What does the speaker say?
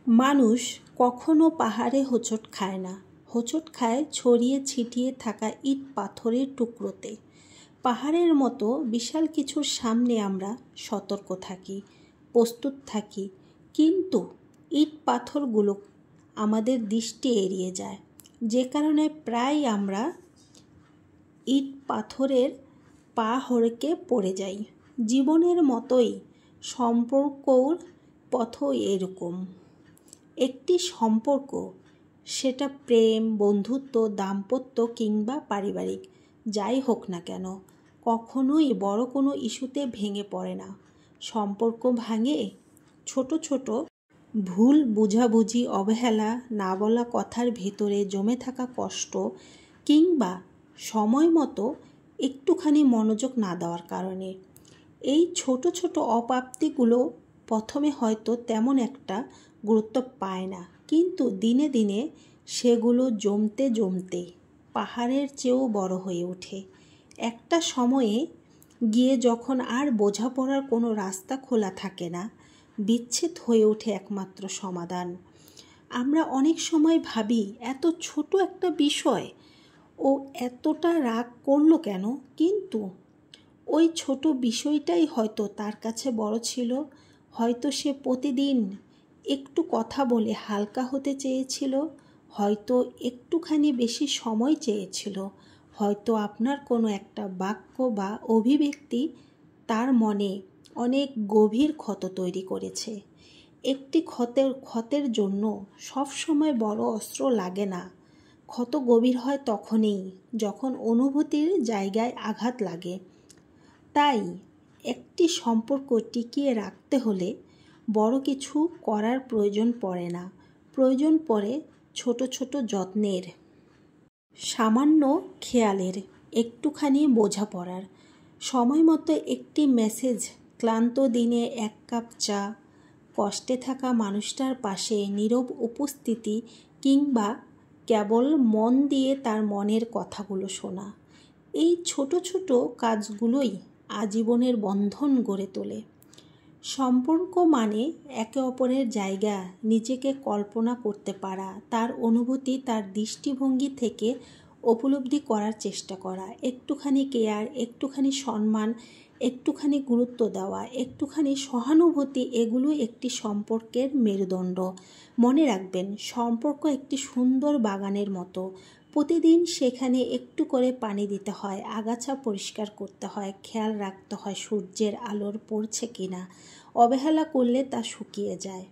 মানুষ কখনো পাহাড়ে হোঁচট খায় না, হোঁচট খায় ছড়িয়ে ছিটিয়ে থাকা ইট পাথরের টুকরোতে। পাহাড়ের মতো বিশাল কিছুর সামনে আমরা সতর্ক থাকি, প্রস্তুত থাকি, কিন্তু ইট পাথরগুলো আমাদের দৃষ্টি এড়িয়ে যায়, যে কারণে প্রায় আমরা ইট পাথরের পা হড়কে পড়ে যাই। জীবনের মতোই সম্পর্কর পথও এরকম। একটি সম্পর্ক, সেটা প্রেম, বন্ধুত্ব, দাম্পত্য কিংবা পারিবারিক, যাই হোক না কেন, কখনোই বড় কোনো ইস্যুতে ভেঙে পড়ে না। সম্পর্ক ভাঙে ছোট ছোট ভুল বোঝাবুঝি, অবহেলা, না বলা কথার ভেতরে জমে থাকা কষ্ট কিংবা সময় মতো একটুখানি মনোযোগ না দেওয়ার কারণে। এই ছোট ছোট অপ্রাপ্তিগুলো প্রথমে হয়তো তেমন একটা গুরুত্ব পায় না, কিন্তু দিনে দিনে সেগুলো জমতে জমতে পাহাড়ের চেয়েও বড় হয়ে ওঠে। একটা সময়ে গিয়ে যখন আর বোঝাপড়ার কোনো রাস্তা খোলা থাকে না, বিচ্ছেদ হয়ে ওঠে একমাত্র সমাধান। আমরা অনেক সময় ভাবি, এত ছোট একটা বিষয় ও এতটা রাগ করলো কেন, কিন্তু ওই ছোট বিষয়টাই হয়তো তার কাছে বড় ছিল। হয়তো সে প্রতিদিন একটু কথা বলে হালকা হতে চেয়েছিল, হয়তো একটুখানি বেশি সময় চেয়েছিল, হয়তো আপনার কোনো একটা বাক্য বা অভিব্যক্তি তার মনে অনেক গভীর ক্ষত তৈরি করেছে। একটি ক্ষতের জন্য সবসময় বড় অস্ত্র লাগে না। ক্ষত গভীর হয় তখনই যখন অনুভূতির জায়গায় আঘাত লাগে। তাই একটি সম্পর্ক টিকিয়ে রাখতে হলে বড় কিছু করার প্রয়োজন পড়ে না, প্রয়োজন পড়ে ছোট ছোট যত্নের, সামান্য খেয়ালের, একটুখানি বোঝাপড়ার। সময় মতো একটি মেসেজ, ক্লান্ত দিনে এক কাপ চা, কষ্টে থাকা মানুষটার পাশে নীরব উপস্থিতি, কিংবা কেবল মন দিয়ে তার মনের কথাগুলো শোনা। এই ছোট ছোট কাজগুলোই আজীবনের বন্ধন গড়ে তোলে। সম্পর্ক মানে একে অপরের জায়গা নিজেকে কল্পনা করতে পারা, তার অনুভূতি, তার দৃষ্টিভঙ্গি থেকে উপলব্ধি করার চেষ্টা করা। একটুখানি কেয়ার, একটুখানি সম্মান, একটুখানি গুরুত্ব দেওয়া, একটুখানি সহানুভূতি, এগুলো একটি সম্পর্কের মেরুদণ্ড। মনে রাখবেন, সম্পর্ক একটি সুন্দর বাগানের মতো। প্রতিদিন সেখানে একটু করে পানি দিতে হয়, আগাছা পরিষ্কার করতে হয়, খেয়াল রাখতে হয় সূর্যের আলোর পড়ছে কিনা। অবহেলা করলে তা শুকিয়ে যায়।